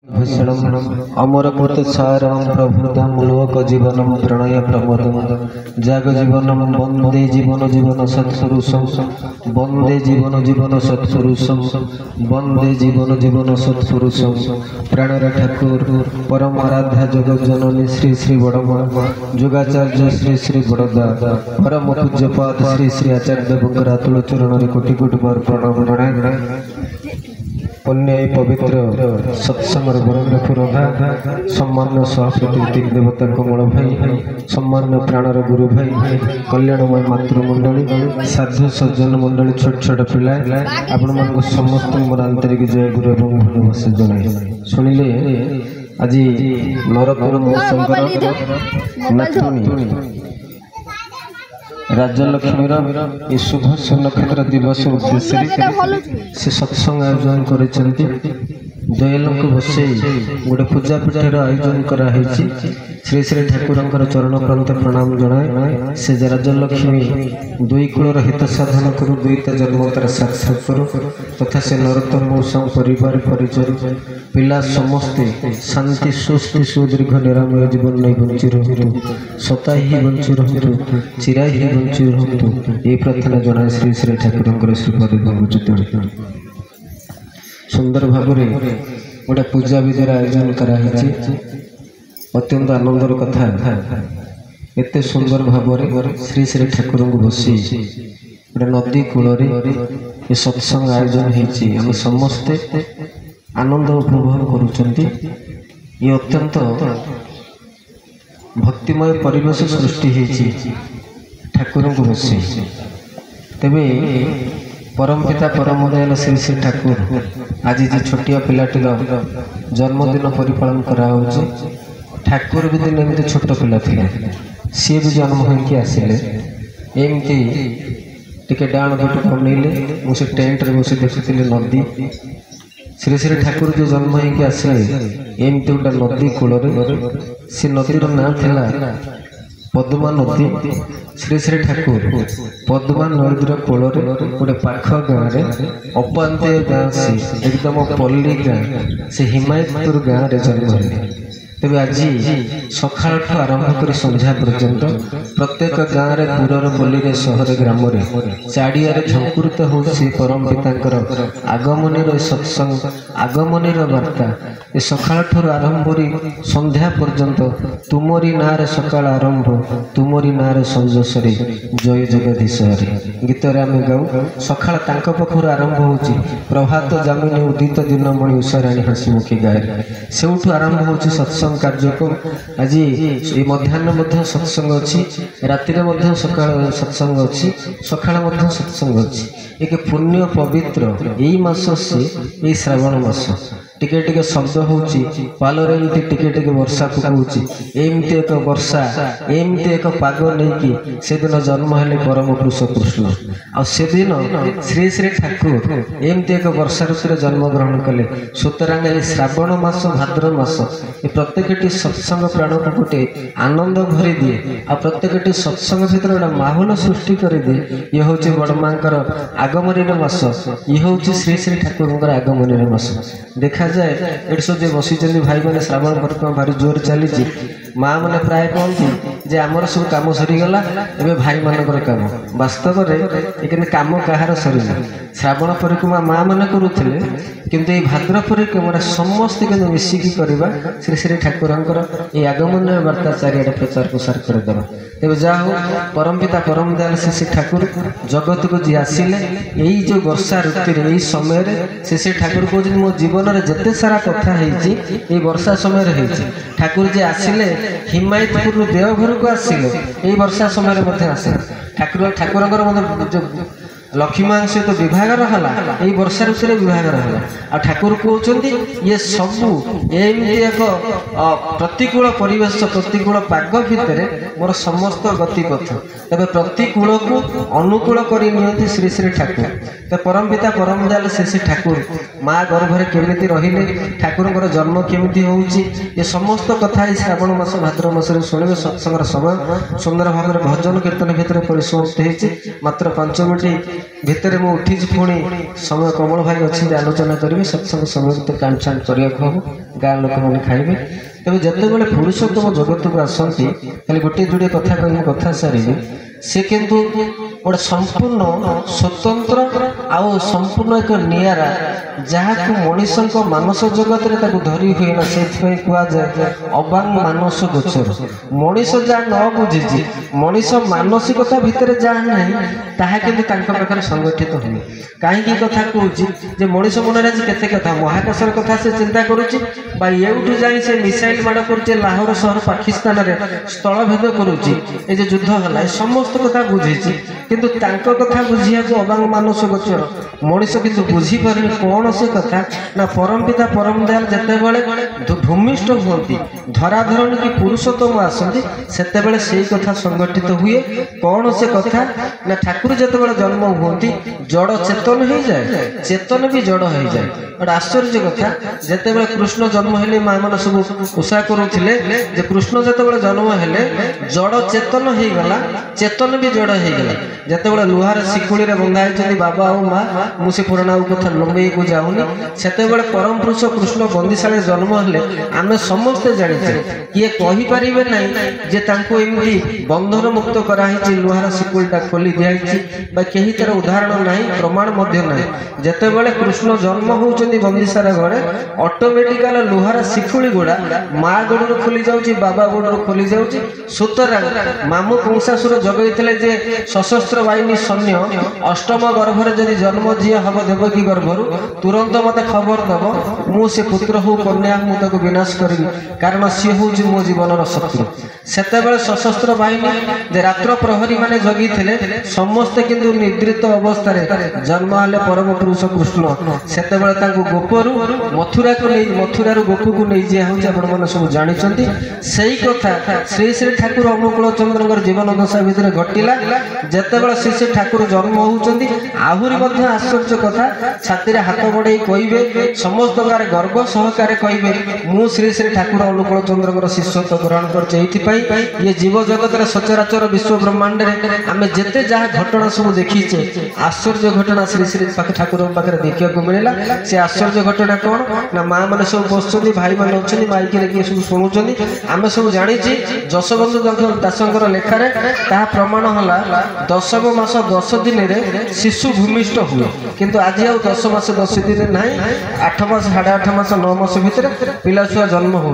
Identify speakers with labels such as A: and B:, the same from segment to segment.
A: भूषणम अमरकृत सारम प्रभुदम लोक जीवनम प्रणय प्रमोदम जाग जीवनम वंदे जीवन जीवन सत्पुरुषम वंदे जीवन जीवन सत्पुरुषम वंदे जीवन जीवन सत्पुरुषम प्राणर ठाकुर परम आराध्या जगत जननी श्री श्री बड़मा जुगाचार्य श्री श्री बड़दा परम पूज्यपाद श्री श्री आचार्य देवंकर अतुल चरण कोटि कोटि बार प्रणाम प्रणाम पुण्य पवित्र सत्संगर वरंग पुरोधा सम्मान सहस्रती देवता कमल भाई सम्मान प्राणर गुरु भाई कल्याणमय मातृमंडली साधु सज्जन मंडली छोट छोट पिला आपण मान समस्त मोर आंतरिक जय गुरु एवं धन्यवाद जनाई शुणिले आज नरपुर मौसंकर नाथुणी राजलक्ष्मी शुभ नक्षत्र दिवस उद्देश्य से सत्संग आयोजन कर दयाल को बसई गोटे पूजा पूजार आयोजन कराई श्री श्री ठाकुर चरण प्रांत प्रणाम जनाए से राजलक्ष्मी दुई कूलर हित साधन करू दुईटा जन्मतार साक्षात करू तथा से नरोत्तम मौसम परिवार परिचय पिला समस्ते शांति सुस्ति सुदीर्घ निरामय जीवन नहीं बंची रही सता ही बंची रही चिरा ही बंची रही ये प्रार्थना जनाए श्री श्री ठाकुर श्रीपद सुंदर भाव गोटे पूजा विधिर आयोजन कराई अत्यंत आनंदर कथा एते सुंदर भाव श्री श्री ठाकुर को बसी गोटे नदी कूल ये सत्संग आयोजन होम समस्ते आनंद उपभोग करुँच ये अत्यंत भक्तिमय परिवेश सृष्टि ठाकुर को बसी तेबे परम पिता परम दयाल श्री श्री ठाकुर आज जो छोटिया पिलाटीर जन्मदिन परिपालन कराऊँ ठाकुर भी दिन एमती छोट पिला थे सी भी जन्म होकर आसिले एमती टिके डाण पट कमेले मुझे टेंट रे बस देखी नदी श्री श्री ठाकुर जो जन्म होकर आसिले एमती गोटे नदी कूल से नदीर ना था पद्मा नदी श्री श्री ठाकुर पद्मा नदीर कूल गोटे पाख गाँव अपांत्य गाँ से एकदम पल्ली गाँ से हिमायतपुर गाँव में जन्म है तेज आज सका आरंभ कर संध्या पर्यंत प्रत्येक गाँव में दूर पल्ली सहर ग्राम चारिया झंकुरित हो परम पिता आगमनी सत्संग आगमनी वार्ता ये सका आरंभ संध्या पर्यंत तुमरी ना सकाल आरंभ तुमरी ना संजोश जय जगदीश गीत आम गाँव सका पाखर आरंभ हो प्रभात जामिनी उदित दिनमणि उषाराणी हसीमुखी गाय से आरंभ हो सत्संग कार्यक्रम आज ये मध्याह्न सत्संग अच्छी राति सका सत्संग अच्छी सका सत्संग अच्छी एक पुण्य पवित्र यही मास से यही श्रावण मास टिके टिके शब्द होची पालरे एमती टिके टिके वर्षा पकाउची एमती एक वर्षा एमती एक पाग नहीं से दिन जन्म हेले परम पुरुष कृष्ण आ से दिन श्री श्री ठाकुर एमती एक वर्षा ऋतु जन्म ग्रहण कले सुतरांग श्रावण मास भाद्र मास ये प्रत्येकटी सत्संग प्राण को गोटे आनंद भरी दिए आ प्रत्येकटी सत्संग भीतर गोटे माहौल सृष्टि कर दिए ये हूँ बड़मांकर आगमनी मास ये हूँ श्री श्री ठाकुर आगमनी मास देखा जाए एट सब जो बसी भाई मैंने श्रावण परिक्रमा भारी जोर चली माँ मैंने प्राय कहती जे आमर सब कम सरीगला एवं भाई मानकर कम वास्तव में कम कहार सरीला श्रावण परिक्रमा माँ मैंने करुले किंतु ये भाद्र परिक्रमा समस्ते कि मिसिकी करवा श्री श्री ठाकुर ये आगमन वार्ता चारिड़े प्रचार प्रसार करदे तेज जहा हो परम पिता परम दयाल श्री श्री ठाकुर जगत को जी आसिले यही जो वर्षा ऋतु यही समय श्री श्री ठाकुर कहते मो जीवन में जिते सारा कथा ये वर्षा समय ठाकुर जी आसिले हिमायतपुर देवघर को आसिले यही वर्षा समय आसे ठाकुर ठाकुर लक्ष्मी सहित विभाग रहा यही वर्षा ऋतु विभाग रहा आ ठाकुर कहते ये सबू एमती एक प्रतिकूल परिवेश प्रतिकूल पाग भितर मोर समस्त गतिपथ तेज प्रतिकूल को अनुकूल कर श्री श्री ठाकुर तो परम पिता परम दयाल श्री श्री ठाकुर माँ गर्भरे केमिति रहिले ठाकुर जन्म केमिति होउची ये समस्त कथा श्रावण मास भाद्र मास शुणवे सत्संगर समय सुंदर भाव भजन कीर्तन भितर परिसमाप्त होती मात्र 5 मिनिट भितर मु उठी पुणी समय कमल भाई अच्छी आलोचना करेंगे सत्संग समय कांड करने हम गाँ लोक मैंने खाइबे तेज जिते बड़े पुरुषोत्तम जगत को आसती खाली गोटे जोड़े कथा कह कथा सारे सी किंतु गोटे संपूर्ण स्वतंत्र आउ संपूर्ण एक निरा जहाँ को मनीष मानस जगत में धरी हुए ना से कहुए अबांग मानस गोचर मनीष जहाँ न बुझी मनीष मानसिकता भितर जहाँ ना ताहा किंतु तांका पाखरे संगठित हुए कहीं कथा कहूँ मनीष मन आज केते कथा महाकाशर कथा से चिंता करुच्ची एवठू जाए से मिसाइल माड़ कर लाहौर सहर पाकिस्तान में स्थलभेद करुच्ची ये युद्ध है समस्त कथा बुझी किंतु तांको कथा बुझिया अबांग मानस गोचर मनीष किंतु बुझी पारे कौन से कथा ना परम पिता परम दयाल जिते भूमिष्ठ हुए धराधरण की पुरुषोत्तम आसती से से कथा संगठित हुए कौन से कथा ना ठाकुर जिते जन्म हुए जड़ चेतन हो जाए चेतन भी जड़ हो जाए गोटे आश्चर्य कथा जिते कृष्ण जन्म हेले माँ मैंने सब उषा करुले कृष्ण जिते जन्म हेले जड़ चेतन हो गला चेतन भी जड़ हो गला जिते लुहार शिकुड़ी बंधाई बाबा और माँ मुझे पुराणा कथा लंबे को जाऊनी से परम पुरुष कृष्ण बंदीशाला जन्म हेले आम समस्ते जाचे किए कहीपर ना जे एमती बंधन मुक्त कराई लुहार शिकुड़ा खोली दिखाई कहीं तार उदाहरण ना प्रमाण ना जिते कृष्ण जन्म होती बंदीशाला घरे ऑटोमेटिकल लुहार शिकुड़ी गुड़ा माँ गोड़ खोली जाऊँगी बाबा गोड़ खोली जाऊँगी सुतरां मामू कंसासुर जगई जे सशस्त्र बाहिनी सैन्य अष्टम गर्भर जदि जन्म जी हम देवकी गर्भर तुरंत मत खबर दब मुझे पुत्र हो कन्या मुझे विनाश करी कारण सी हूँ मो जीवन शत्रु से सशस्त्र बाहिनी रात्र प्रहरी माने जगी थे समस्ते किंतु निद्रित अवस्था जन्म हेले परम पुरुष कृष्ण से गोपरू मथुरा को नहीं मथुरा गोपू को नहीं जाऊँगी आपण सब जानते से कथा श्री श्री ठाकुर अनुकूल चंद्र जीवन दशा भितर घटला जिते श्री श्री ठाकुर जन्म होती आहरी आश्चर्य कथा छाती हाथ बढ़े कहे समस्त गार गर्व सहकार कहे मु श्री श्री ठाकुर अनुकूल चंद्र शिष्यत्व ग्रहण कर ये जीव जगत सचराचर विश्व ब्रह्मांड में आम जिते जहाँ घटना सब देखीचे आश्चर्य घटना श्री श्री ठाकुर पाखे देखा मिलला से आश्चर्य घटना कौन ना माँ मैंने सब बस भाई मैंने अच्छे माइक किए सब शुणुं आम सब जानी जशबंधु दासंकर लेखार ता प्रमाण है 10 मास 10 दिन शिशु भूमिष्ठ हुए किंतु आज आ 10 मास 10 दिन ना 8 मास 8.5 मास 9 मास भितर पिला छुआ जन्म हो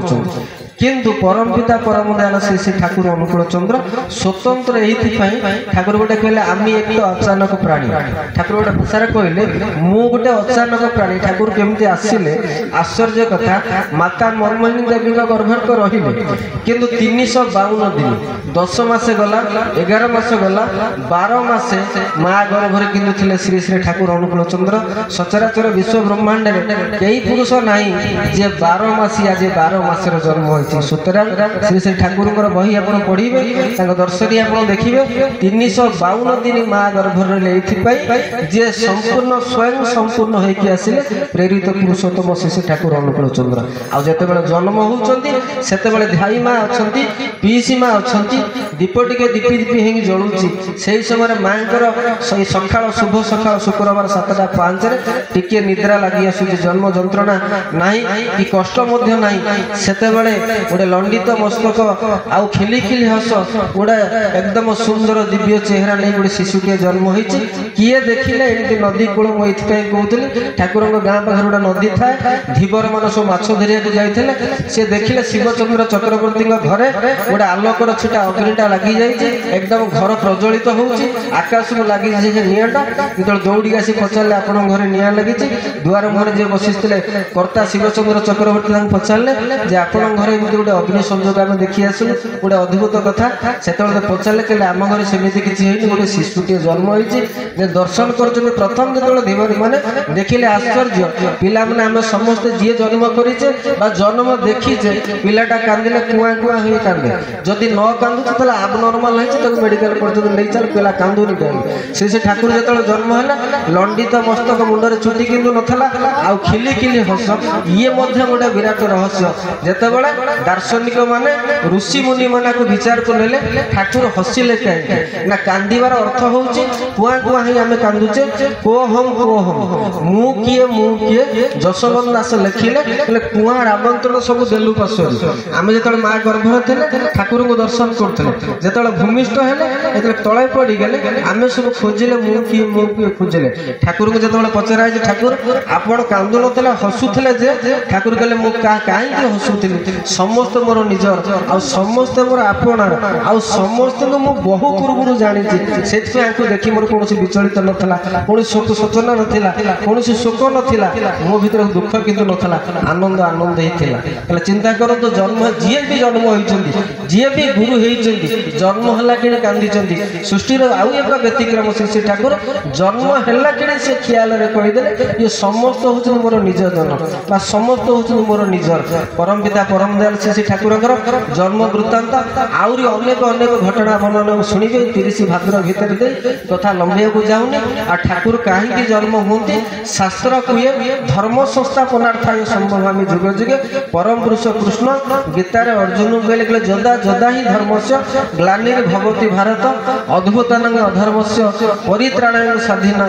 A: किंतु परम पिता परम दयाल श्री श्री ठाकुर अनुकूल चंद्र स्वतंत्र ये ठाकुर गोटे कहले आमी एक तो अचानक प्राणी ठाकुर गोटे भाषा कहले मु गोटे अचानक प्राणी ठाकुर केमती आसिले आश्चर्य कथा माता मर्महिनी देवी गर्भर तो रहिले किंतु 352 दिन 10 मास गला 11 मास गला 12 मास माँ गर्भर किंतु थिले श्री श्री ठाकुर अनुकूल चंद्र सचराचर विश्व ब्रह्मांड में कई पुरुष नाई जे 12 मासिया जे 12 मासर जन्म सुतरां श्री श्री ठाकुर बही आप पढ़े दर्शन आप देखिए 352 दिन माँ गर्भर जे संपूर्ण स्वयं संपूर्ण होकर आसिले प्रेरित पुरुषोत्तम श्री श्री ठाकुर अनुकूल चंद्र आते जन्म होती से धाई माँ अच्छा पीसी माँ अच्छा दीप टे दीपी दीपी हो जलुची से समय माँ सका शुभ सका शुक्रवार 7:05 टिके निद्रा लगी आसूँ जन्म जंत्रणा ना कि कष्ट ना से गोटे लंडित मस्तक आउ खिली खिली हस गोटे एकदम सुंदर दिव्य चेहरा नहीं गोटे शिशुटे जन्म होती किए देखिले एमती नदी कूल मुझे कहूली ठाकुर गाँ पाखे गोटे नदी थाए धीवर मान सब माछ धरिया जाते सी देखिले शिवचंद्र चक्रवर्ती घरे गोटे आलोकर छिटा अग्निटा लगी जाए एकदम घर प्रज्वलित हो आकाश में लगी निआटा जो दौड़ी आसी पचारे आप घर निआ लगी दुआर मुहर जी बसीते कर्ता शिवचंद्र चक्रवर्ती पचारे जे आप घर एमती गोटे अग्नि संयोग आम देखी आसू गोटे अद्भुत कथा से पचारे कहले आम घर सेमती किसी गोटे शिशुटे जन्म होती दर्शन कर प्रथम जो धीवर मैंने देखिले आश्चर्य पिला मैंने आम समस्ते जी जन्म करीचे जन्म देखीचे पिलाटा कांदिले कुआ कुआ हो कांदे जदि न कांदुचे तो आबनर्माल है मेडिकल पर्यटन नहीं चल पिला कांदुनी कहीं श्री ठाकुर जो जन्म है लंडित मस्तक मुंडे चुटी किंतु नाला आउ खिली खिली हस ये गोटे विराट रहस्य जिते दार्शनिक माने ऋषि मुनि माने को विचार को लेले ठाकुर हसिले कहीं ना कांदीबार अर्थ होउची कुआ कुआ ही आमे कांदुचे को हम मु किए जशवंत दास लिखिले ले कुआ आमंत्रण सब देलु पसरी आमे जेतले मां गर्भर थिले ठाकुर को दर्शन करथिले जेतले भूमिष्ठ हेले एतले तळे पड़ी गेले आमे सब खोजिले मु किए खोजिले ठाकुर को जेतले पचरा जे ठाकुर आपण कांदु नथिले हसुथिले जे ठाकुर कहले मु काहे हसुथिले समस्त मोर निजर आ समस्त मोर आपणार आ समस्त को मु बहु पूर्वरु जानि छी सेति आंको देखि मोर कोनोसी विचलित नथला कोनोसी शोक सोचना नथिला कोनोसी शोक नथिला मो भीतर दुख किंतु नथला आनंद आनंद ही थिला कहले चिंता करो तो जन्म जिए भी जन्म होइचंदी जिए भी गुरु हेइचंदी जन्म हला केने कांदी चंदी सृष्टि रो आउ एक व्यतिक्रम श्री ठाकुर जन्म हला केने से ख्याल रे कहि देले ये समस्त होचन मोर निज जन बा समस्त होचन मोर निजर परम पिता परम दयाल श्री ठाकुरकर जन्म वृत्तांत आउरी अनेक अनेक घटना वर्णन शुणिबे 30 भाद्र भीतर दे तथा लंबिया को जाउनी आ ठाकुर काहे जन्म होंती शास्त्र कुए धर्म संस्थापनार्थाय संभवामि जुग जुगे परम पुरुष कृष्ण गीता रे अर्जुन कहले जदा जदा ही धर्मस्य ग्लानिर भवति भारत अद्भुतानंग अधर्मस्य परित्राणाय साधीन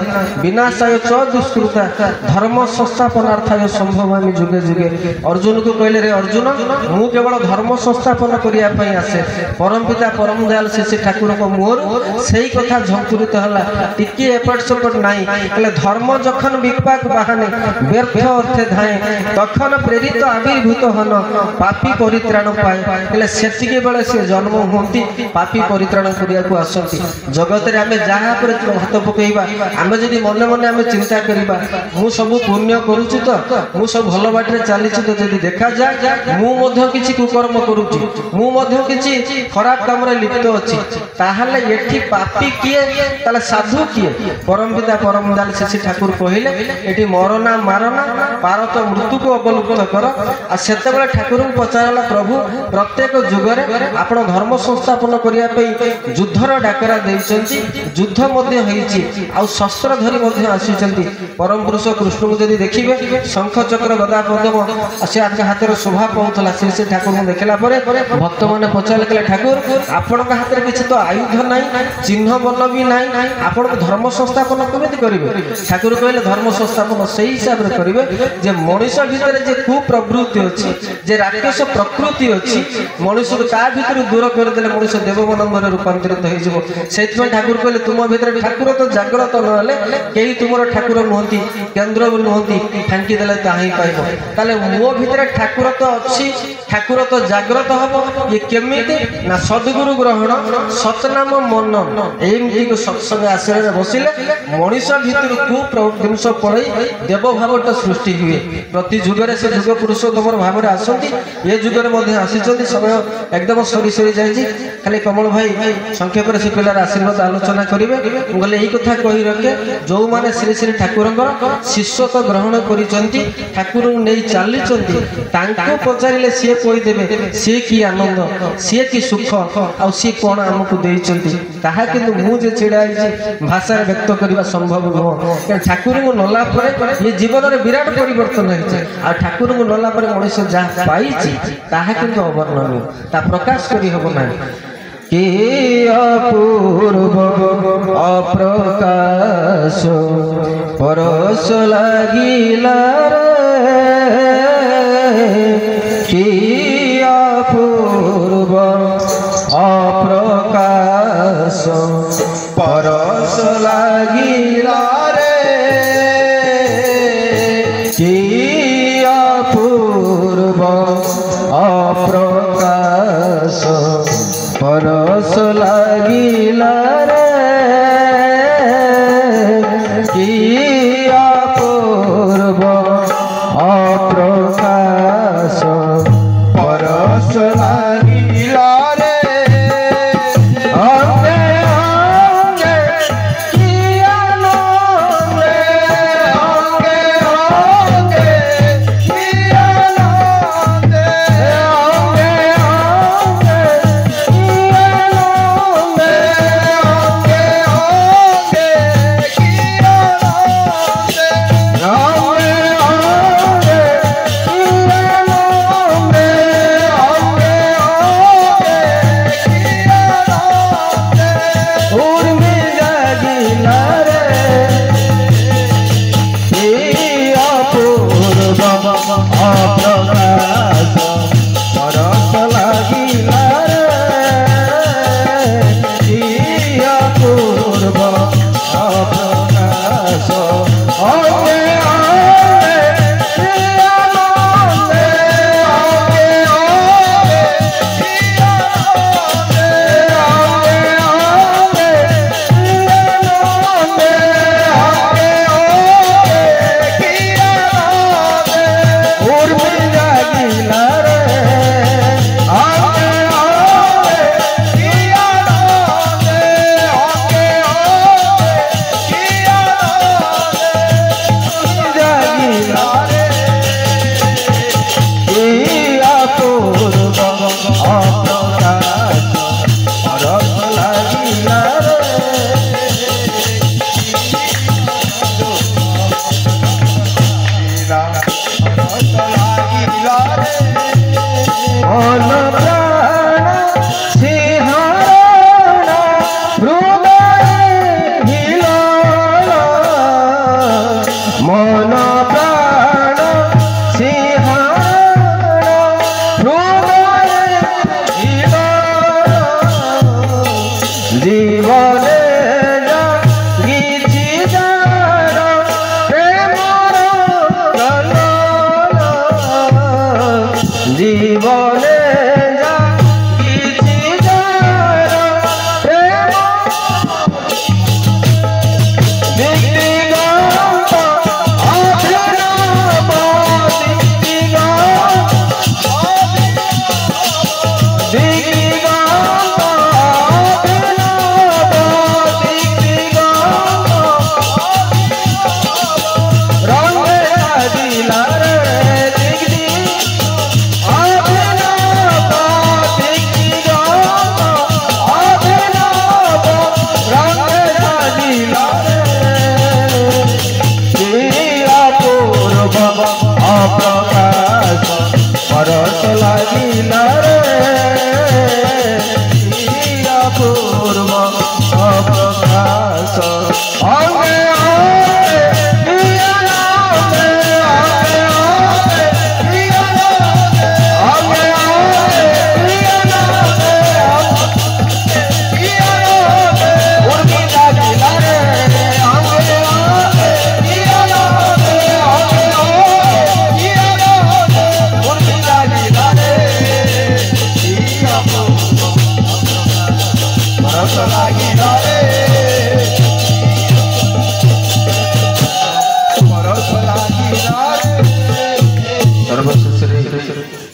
A: विनाशाय च दुष्कृता धर्म संस्थापनार्थाय संभवामि जुगे जुगे अर्जुन को कहले रे अर्जुन मु केवल धर्म संस्थापन करिया पई आसे परम पिता परम दयाल श्री ठाकुर को मोर सेही कथा झंकुरित हला टिके एपट सपट नाही कहले धर्म जखन विपाक बहाने व्यर्थ अर्थे धाए तखन प्रेरित आविर्भूत हन पापी परित्राण पाए कहले सेतिके बेले से जन्म होंती पापी परित्राण करिया को आसंती जगत रे हमें जहा पर हाथ पकईबा हमें जदी मने मने हमें चिंता करिबा मु सब पुण्य करूची तो मु सब भलो बाटरे चालीची तो जदी देखा जाय मु मध्य किछि कुकर्म करूची मु मध्य किछि खराब काम रे लिप्त अछि ताहले एठी पापी किए ताले साधु किए परम पिता परम दयाल श्री ठाकुर कहिले एठी मरना मारना पारत मृत्यु को अवलुप्त कर आ सेते बेले ठाकुर को पचारला प्रभु प्रत्येक जुगरे आपण धर्म संस्थापन करिया पई युद्धर डाकरा देइचंती युद्ध मध्ये होईची आ शस्त्र धरि मध्ये आसीचंती परम पुरुष कृष्ण को जदी देखिबे शंख चक्र गदा पद्म से आके हाथ शोभा पाउथला श्री ठाकुर को देखला परे भक्त माने पचारले कहले ठाकुर आपण का हाथ रे किछ तो आयुध नाही चिन्ह बल भी नाही आपण धर्म संस्थापन केमिति करिवे ठाकुर कहले धर्म संस्थापन सही हिसाब रे करिवे जे मनुष्य भीतर जे कुप्रवृत्ति अछि जे राक्षस प्रकृति अछि मनुष्य को ता भीतर दूर कर देले मनुष्य देवमनंद रे रूपांतरित होई जबो सेति में ठाकुर कहले तुम भीतर ठाकुर तो जागृत न हले केही तुमरो ठाकुर नहंती केंद्र नहंती फांकी देले ताही पाइबो ताले मो भीतर ठाकुर तो अछि ठाकुर तो जागृत हबो ये केमिति ना सद्गुरु ग्रहण सतनाम मन एमती को सत्संग आश्रय रे बसिले मनुष्य भीतर कुप्रवृत्ति पड़े देव भावटा सृष्टि हुए प्रति जुगरे से जुग पुरुषोत्तम भाव रे आसंती ये जुगरे मध्ये आसीचंती समय एकदम सरी सरी जायछि खाली कमल भाई संक्षेप से पिलार आशीर्वाद आलोचना करिवे गले एही कथा कहि रखे जो माने श्री श्री ठाकुरंकर शिष्यत्व ग्रहण करिचंती ठाकुर नै चालिचंती तांको पचारिले से कोइ देबे से की आनंद से की सुख आ से कोन हमकु देइचंती ताहा किंतु मु जे छिड़ाई भाषा रे व्यक्त करबा संभव न ठाकुर को नला परे ये जीवन रे विराट परिवर्तन होइছে आ ठाकुर को नला परे मनुष्य जा पाइछि ताहा किंतु अवर्णनीय ता प्रकाश करी हबो नै कि अपूर्व अप्रकाश परस लागिला कि अपूर्व अप्रकाश परस लागिला कि अपूर्व अप्रकाश परस लागिला कि अपूर्व अप्रकाश परस लागिला জীবনে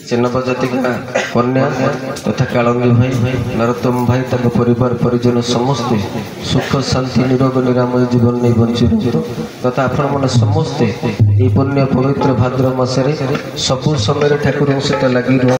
A: चिन्नपजातिका कन्या तथा कालंगी भाई नरोत्तम भाई परिवार परिजन समस्ते सुख शांति निरोग निरामय जीवन नहीं बंची तथा आपण मन समस्ते पुण्य पवित्र भाद्र मासरे सबु समय ठाकुर सहित लगी